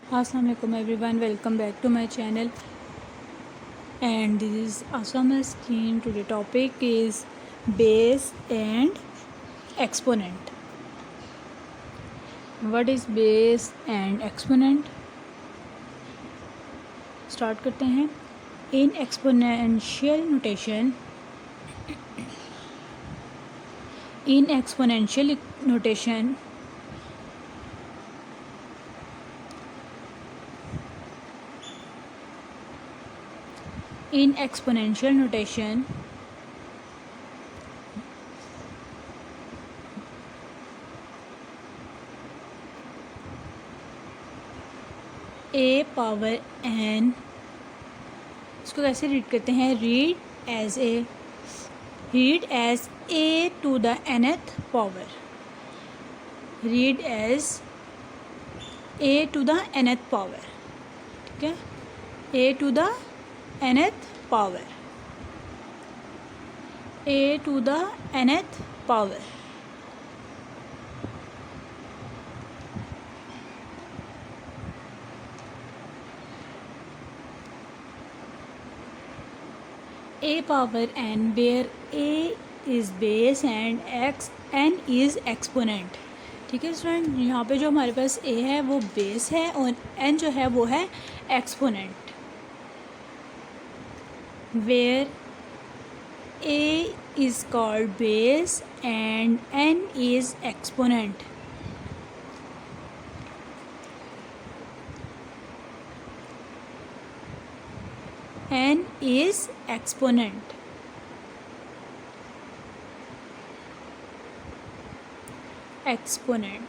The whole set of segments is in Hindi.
Assalamualaikum everyone, welcome back to my channel, and this is Asama Screen. Today topic is base and exponent. What is base and exponent? Start करते हैं. In exponential notation, in exponential notation in exponential notation a power n, इसको कैसे रीड करते हैं? Read as a to the nth power. Read as a to the nth power. ठीक है, a to the nth power. a to the nth power. a power n, where a is base and n is exponent. ठीक है स्टूडेंट, यहाँ पे जो हमारे पास a है वो बेस है और n जो है वो है exponent. where a is called base and n is exponent. n is exponent. Exponent.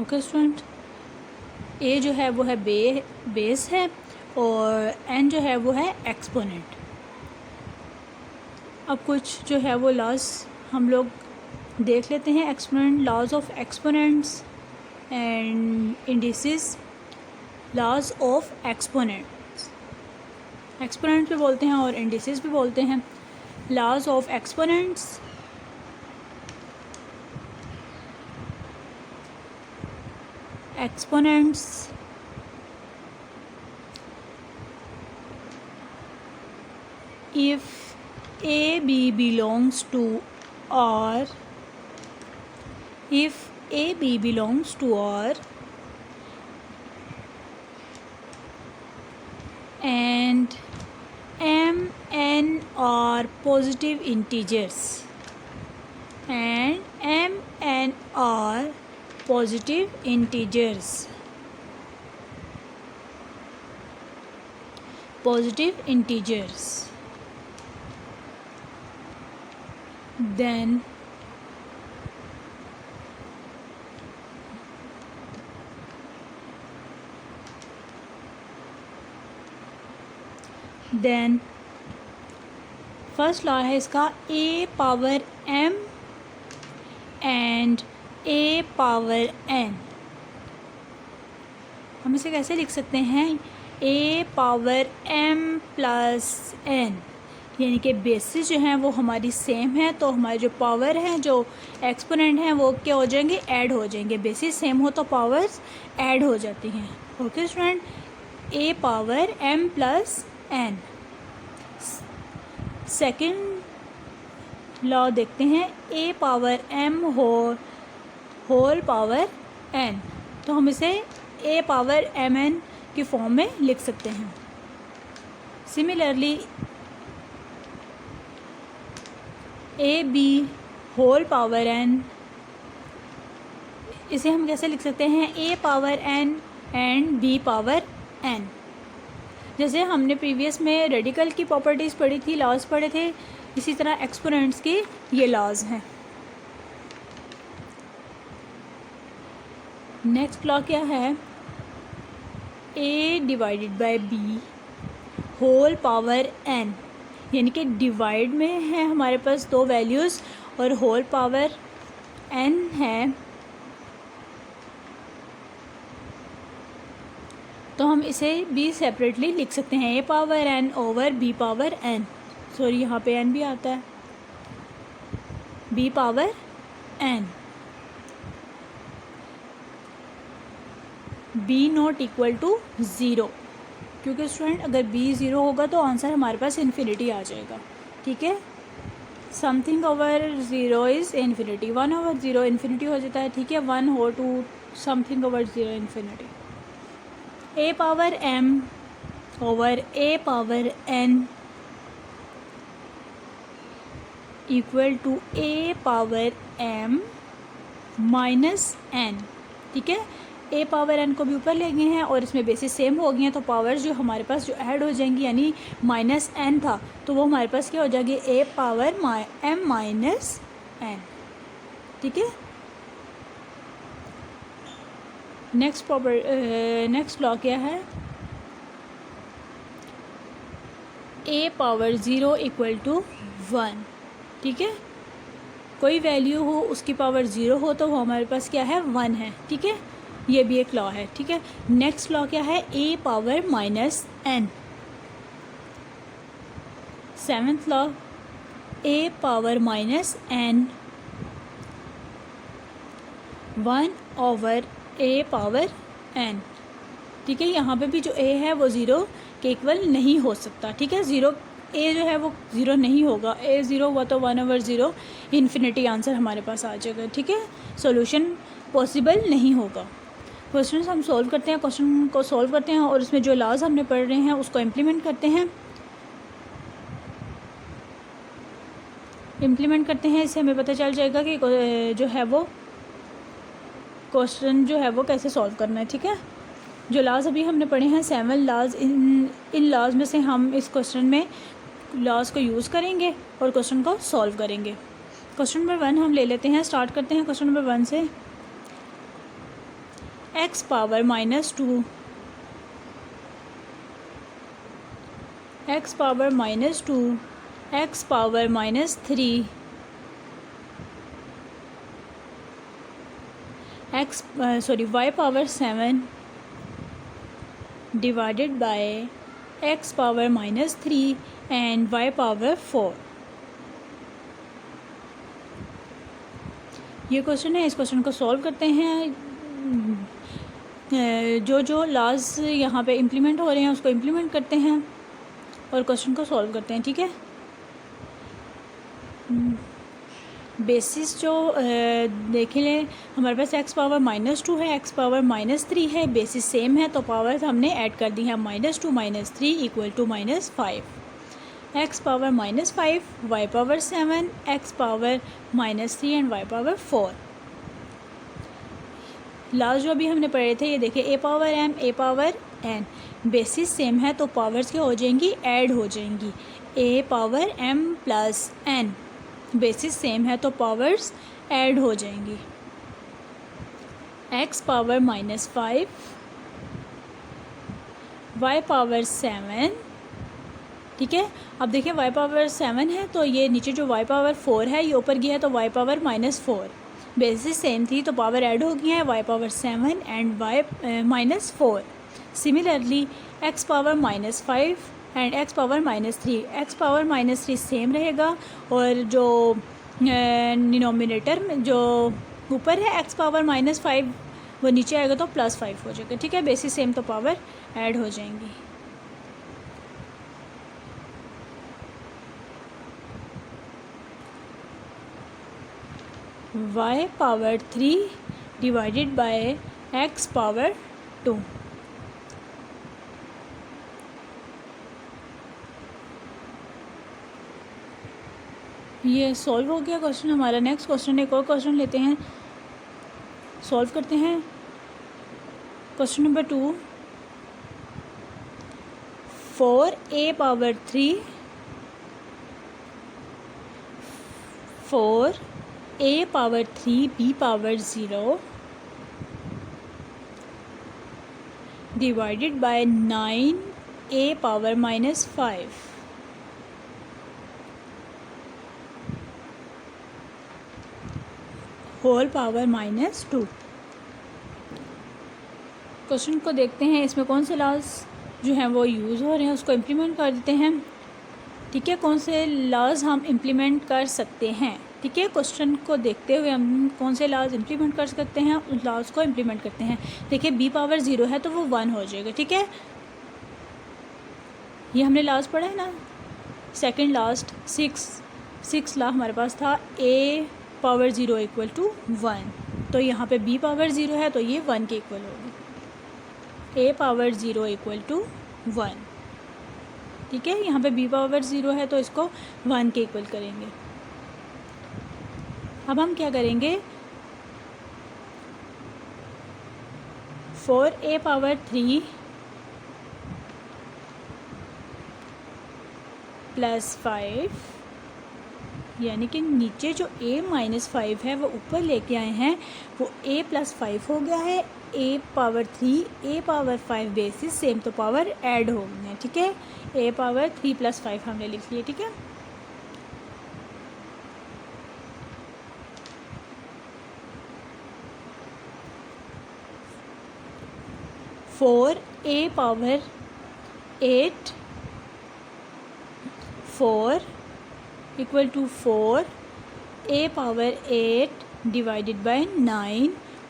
Okay student, ए जो है वो है बेस है और एन जो है वो है एक्सपोनेंट. अब कुछ जो है वो लॉज हम लोग देख लेते हैं. Exponent, laws of exponents and indices. Laws of exponents, exponents भी बोलते हैं और इंडिसेस भी बोलते हैं. Laws of exponents. Exponents if AB belongs to R, if AB belongs to R and M N are positive integers, and M N are positive integers, positive integers, then first law है इसका a power m and a power n. हम इसे कैसे लिख सकते हैं? a power m plus n, यानी कि बेसिस जो हैं वो हमारी सेम है, तो हमारी जो पावर है, जो एक्सपोनेंट हैं, वो क्या हो जाएंगे? ऐड हो जाएंगे. बेसिस सेम हो तो पावर्स ऐड हो जाती हैं. Okay student, a power m plus n. Second law देखते हैं, a power m whole power n. तो हम इसे a पावर mn की फॉर्म में लिख सकते हैं. Similarly ab whole power n, इसे हम कैसे लिख सकते हैं? a power n and b power n. जैसे हमने प्रीवियस में रेडिकल की प्रॉपर्टीज़ पढ़ी थी, लॉज पढ़े थे, इसी तरह एक्सपोनेंट्स की ये लॉज हैं. नेक्स्ट लॉ क्या है? a divided by b whole power n, यानी कि डिवाइड में है हमारे पास दो वैल्यूज़ और होल पावर n है, तो हम इसे भी सेपरेटली लिख सकते हैं. a power n over b power n. Sorry, यहाँ पे n भी आता है. b power n, b not equal to zero, क्योंकि स्टूडेंट अगर b ज़ीरो होगा तो आंसर हमारे पास इन्फिनिटी आ जाएगा। ठीक है, something over zero is infinity, 1 over zero infinity हो जाता है। ठीक है, 1 हो two something over zero infinity. a power m over a power n equal to a power m minus n। ठीक है, a पावर n को भी ऊपर ले गए हैं और इसमें बेसिस सेम हो गई हैं, तो पावर्स जो हमारे पास जो ऐड हो जाएंगी, यानी माइनस n था तो वो हमारे पास क्या हो जाएगी, a power m minus n। ठीक है, नेक्स्ट लॉ क्या है, a power zero equal to 1। ठीक है, कोई वैल्यू हो उसकी पावर ज़ीरो हो तो वो हमारे पास क्या है, 1 है। ठीक है, ये भी एक लॉ है। ठीक है, नेक्स्ट लॉ क्या है, a power minus n। Seventh law, a power minus n 1 over a power n। ठीक है, यहाँ पे भी जो a है वो ज़ीरो के इक्वल नहीं हो सकता। ठीक है, ज़ीरो a जो है वो ज़ीरो नहीं होगा, a ज़ीरो हुआ तो 1 ओवर ज़ीरो इन्फिनिटी आंसर हमारे पास आ जाएगा। ठीक है, सॉल्यूशन पॉसिबल नहीं होगा। क्वेश्चन हम सॉल्व करते हैं, क्वेश्चन को सॉल्व करते हैं और उसमें जो लॉज हमने पढ़ रहे हैं उसको इम्प्लीमेंट करते हैं। इससे हमें पता चल जाएगा कि जो है वो क्वेश्चन जो है वो कैसे सॉल्व करना है। ठीक है, जो लॉज अभी हमने पढ़े हैं 7 लॉज, इन लॉज में से हम इस क्वेश्चन में लॉज को यूज़ करेंगे और क्वेश्चन को सॉल्व करेंगे। क्वेश्चन नंबर 1 हम ले लेते हैं, स्टार्ट करते हैं क्वेश्चन नंबर 1 से। x power minus 2, x power minus 2, x power minus 3, y power 7 divided by x power minus 3 and y power 4। ये क्वेश्चन है, इस क्वेश्चन को सॉल्व करते हैं। जो लॉज यहाँ पे इम्प्लीमेंट हो रहे हैं उसको इम्प्लीमेंट करते हैं और क्वेश्चन को सॉल्व करते हैं। ठीक है, बेसिस जो देख लें, हमारे पास x पावर माइनस 2 है, x पावर माइनस 3 है, बेसिस सेम है तो पावर हमने ऐड कर दी है, minus 2 minus 3 equal to minus 5, x power minus 5, y power 7, x power minus 3 and y power 4। Last जो अभी हमने पढ़े थे ये देखिए, a power m, a power n, basis same है तो पावर्स क्या हो जाएंगी, ऐड हो जाएंगी। a power m plus n, basis same है तो पावर्स ऐड हो जाएंगी। x power minus 5, y power 7। ठीक है, अब देखिए y पावर 7 है तो ये नीचे जो y पावर 4 है ये ऊपर गया है तो y power minus 4, basis same थी तो पावर ऐड हो गई है, y power 7 and y minus 4। Similarly x power minus 5 and x power minus 3, x power minus 3 same रहेगा और जो डिनोमिनेटर में जो ऊपर है x पावर माइनस 5 वो नीचे आएगा तो प्लस 5 हो जाएगा। ठीक है, बेसिस सेम तो पावर ऐड हो जाएंगी। y power 3 divided by x power 2। ये सॉल्व हो गया क्वेश्चन हमारा। नेक्स्ट क्वेश्चन, एक और क्वेश्चन लेते हैं, सॉल्व करते हैं। Question number 2, 4a power 3, 4a power 3 b power 0 divided by 9a power minus 5। Whole power minus 2। Question को देखते हैं, इसमें कौन से लॉज जो हैं वो यूज़ हो रहे हैं उसको इम्प्लीमेंट कर देते हैं। ठीक है, कौन से लॉज हम इम्प्लीमेंट कर सकते हैं। ठीक है, क्वेश्चन को देखते हुए हम कौन से लॉज इम्प्लीमेंट कर सकते हैं, उन लॉज को इम्प्लीमेंट करते हैं। देखिए b पावर 0 है तो वो 1 हो जाएगा। ठीक है, ये हमने लॉज पढ़ा है ना, सेकंड लास्ट 6 लॉ हमारे पास था a पावर 0 इक्वल टू 1, तो यहाँ पे b पावर 0 है तो ये 1 के इक्वल होगी, a पावर 0 इक्वल टू 1। ठीक है, यहाँ पे b पावर 0 है तो इसको 1 के इक्वल करेंगे। अब हम क्या करेंगे, 4a पावर 3 प्लस 5, यानी कि नीचे जो a माइनस 5 है वो ऊपर लेके आए हैं, वो a प्लस 5 हो गया है। a power 3 a power 5 basis same तो पावर ऐड हो गई है। ठीक है, a पावर 3 प्लस 5 हमने लिख लिया। ठीक है, four a power 8 4 equal to 4 a power 8 divided by 9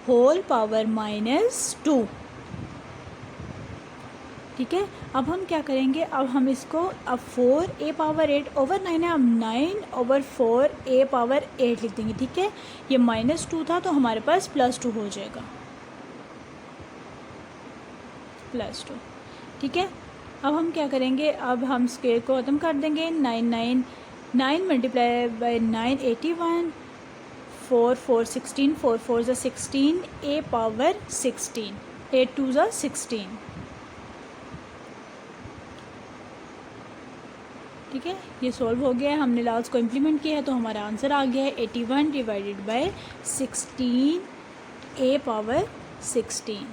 whole power -2। ठीक है, अब हम क्या करेंगे, अब हम इसको, अब 4 a पावर 8 ओवर 9 है, अब 9 ओवर 4 a पावर 8 लिख देंगे। ठीक है, ये -2 था तो हमारे पास +2 हो जाएगा, +2। ठीक है, अब हम क्या करेंगे, अब हम स्क्वायर को ख़त्म कर देंगे। 9 मल्टीप्लाई बाय 9 81, 4 4 16, 4 4 ज़ा 16, a पावर 16, 8 2 ज़ा 16। ठीक है, ये सॉल्व हो गया है, हमने लॉज को इम्प्लीमेंट किया है तो हमारा आंसर आ गया है 81 डिवाइडेड बाय 16 a पावर 16।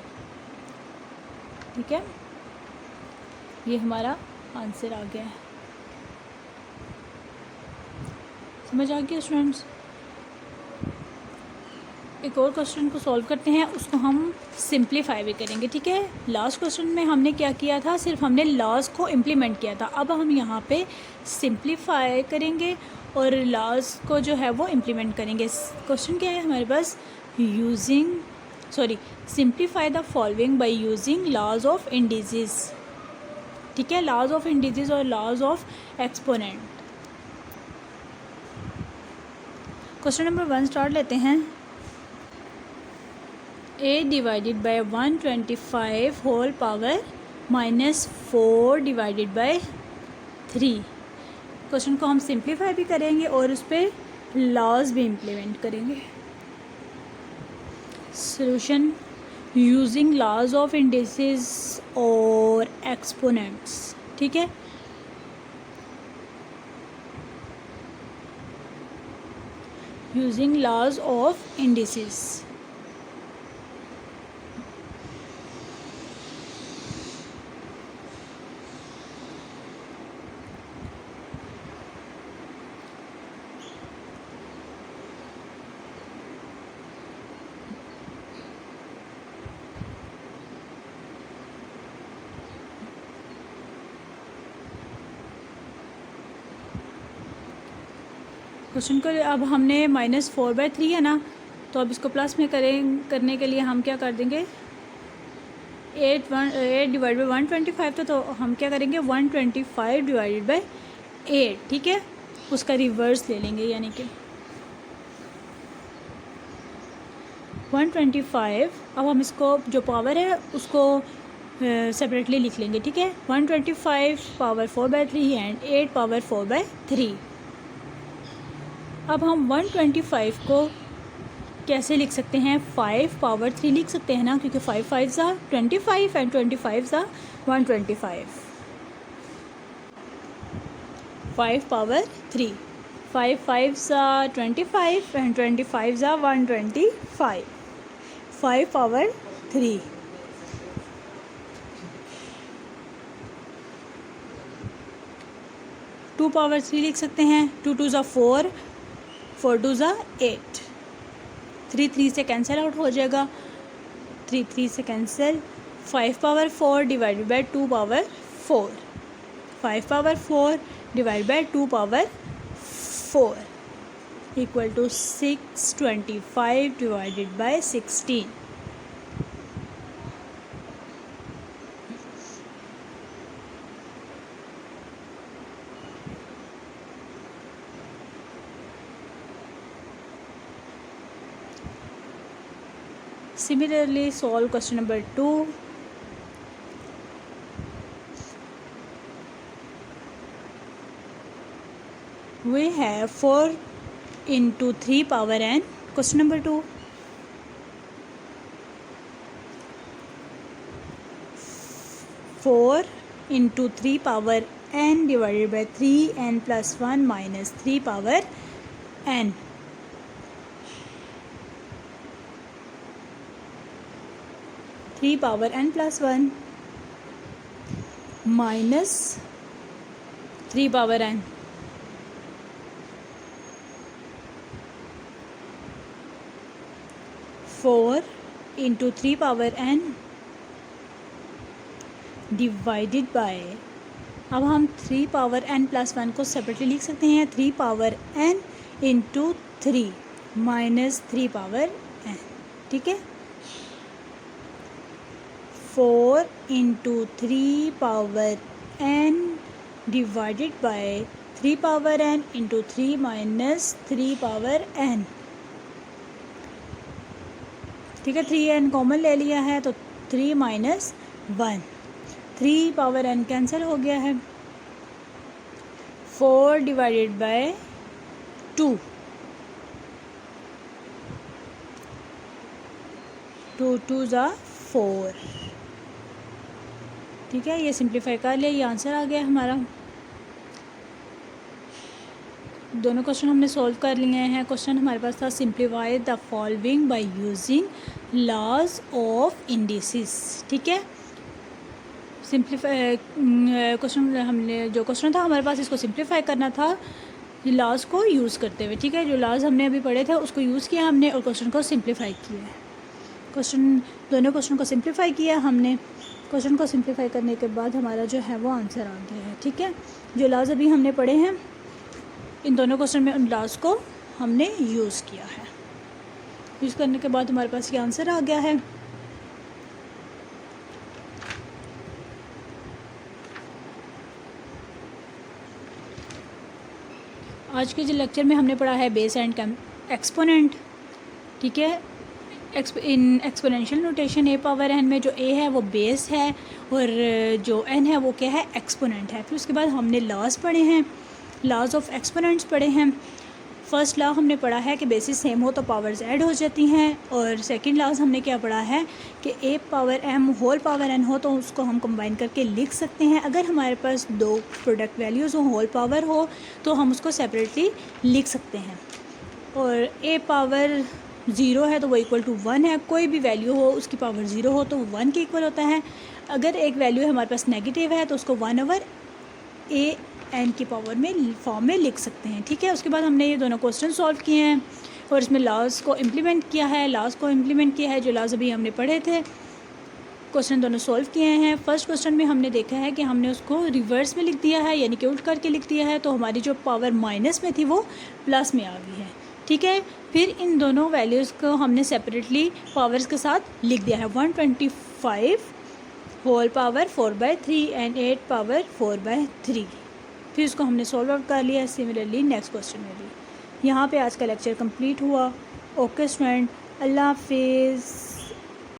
ठीक है, ये हमारा आंसर आ गया है। समझ आ गया स्टूडेंट्स? एक और क्वेश्चन को सॉल्व करते हैं, उसको हम सिंप्लीफाई भी करेंगे। ठीक है, लास्ट क्वेश्चन में हमने क्या किया था, सिर्फ हमने लॉज को इम्प्लीमेंट किया था। अब हम यहाँ पे सिंप्लीफाई करेंगे और लॉज को जो है वो इम्प्लीमेंट करेंगे। क्वेश्चन क्या है हमारे पास, simplify the following by using laws of indices. ठीक है, लॉज ऑफ इंडिसेस और laws of exponent. Question number 1 start लेते हैं। a divided by 125 whole power -4 divided by 3। Question को हम सिंप्लीफाई भी करेंगे और उस पर लॉज भी इम्प्लीमेंट करेंगे। Solution using laws of indices और एक्सपोनेंट्स। ठीक है, using laws of indices. Question को अब हमने -4/3 है ना, तो अब इसको प्लस में करने के लिए हम क्या कर देंगे, 8 डिवाइड बाई 125 था तो हम क्या करेंगे 125 डिवाइडेड बाई 8। ठीक है, उसका रिवर्स ले लेंगे, यानी कि 125। अब हम इसको जो पावर है उसको सेपरेटली लिख लेंगे। ठीक है, 125 पावर 4/3 एंड 8 पावर 4/3। अब हम 125 को कैसे लिख सकते हैं, 5 पावर 3 लिख सकते हैं ना, क्योंकि 5 5 ज़ा 25 एंड 25 ज़ा 125। 5 पावर 3, 5 5 ज़ा 25 एंड 25 ज़ा 125, 5 पावर 3। टू पावर 3 लिख सकते हैं, 2 2 ज़ा 4, 4 2 ज़ा 8, 3 3 से कैंसिल आउट हो जाएगा, 3 3 से cancel. 5 power 4 divided by 2 power 4, 5 power 4 divide by 2 power 4। Equal to 625 divided by 16। Similarly, solve question number 2. We have 4 into 3 power n. Question number 2. 4 into 3 power n divided by 3n plus 1 minus 3 power n. Three power n plus 1 minus 3 power n। Four into 3 power n divided by, अब हम 3 पावर n प्लस 1 को सेपरेटली लिख सकते हैं। 3 power n into 3 minus 3 power n, ठीक है। 4 into 3 power n divided by 3 power n into 3 minus 3 power n, ठीक है। 3n कॉमन ले लिया है तो 3 माइनस 1, 3 पावर n कैंसिल हो गया है। 4 डिवाइडेड बाय 2, 2 2 ज़ा 4, ठीक है। ये सिंप्लीफाई कर लिया, ये आंसर आ गया हमारा। दोनों क्वेश्चन हमने सॉल्व कर लिए हैं। क्वेश्चन हमारे पास था simplify the following by using laws of indices, ठीक है। सिंप्लीफाई क्वेश्चन हमने जो क्वेश्चन था हमारे पास, इसको सिंप्लीफाई करना था लॉज को यूज़ करते हुए, ठीक है। जो लॉज हमने अभी पढ़े थे उसको यूज़ किया हमने और क्वेश्चन को सिंप्लीफाई किया है। दोनों क्वेश्चन को सिंप्लीफाई किया हमने। क्वेश्चन को सिंप्लीफाई करने के बाद हमारा जो है वो आंसर आ गया है, ठीक है। जो लॉज अभी हमने पढ़े हैं इन दोनों क्वेश्चन में, उन लॉज को हमने यूज़ किया है। यूज़ करने के बाद हमारे पास ये आंसर आ गया है। आज के जो लेक्चर में हमने पढ़ा है बेस एंड एक्सपोनेंट, ठीक है। In exponential notation A power n में जो a है वो बेस है और जो n है वो क्या है, एक्सपोनेंट है। फिर उसके बाद हमने लॉज पढ़े हैं, लॉज ऑफ एक्सपोनेंट्स पढ़े हैं। फर्स्ट लॉ हमने पढ़ा है कि बेसिस सेम हो तो पावर्स ऐड हो जाती हैं, और सेकंड लॉज हमने क्या पढ़ा है कि a power m whole power n हो तो उसको हम कंबाइन करके लिख सकते हैं। अगर हमारे पास दो प्रोडक्ट वैल्यूज़ हो, होल पावर हो, तो हम उसको सेपरेटली लिख सकते हैं। और a पावर 0 है तो वो इक्वल टू 1 है। कोई भी वैल्यू हो उसकी पावर 0 हो तो वो 1 के इक्वल होता है। अगर एक वैल्यू हमारे पास नेगेटिव है तो उसको 1/a n की पावर में फॉर्म में लिख सकते हैं, ठीक है। उसके बाद हमने ये दोनों क्वेश्चन सॉल्व किए हैं और इसमें लॉज को इम्प्लीमेंट किया है। जो लॉज अभी हमने पढ़े थे, क्वेश्चन दोनों सॉल्व किए हैं। फर्स्ट क्वेश्चन में हमने देखा है कि हमने उसको रिवर्स में लिख दिया है, यानी कि उल्ट करके लिख दिया है, तो हमारी जो पावर माइनस में थी वो प्लस में आ गई है, ठीक है। फिर इन दोनों वैल्यूज़ को हमने सेपरेटली पावर्स के साथ लिख दिया है। 125 होल पावर 4/3 एंड 8 पावर 4/3। फिर इसको हमने सॉल्व आउट कर लिया। सिमिलरली नेक्स्ट क्वेश्चन में भी। यहाँ पे आज का लेक्चर कंप्लीट हुआ। ओके स्टूडेंट, अल्लाह हाफिज़।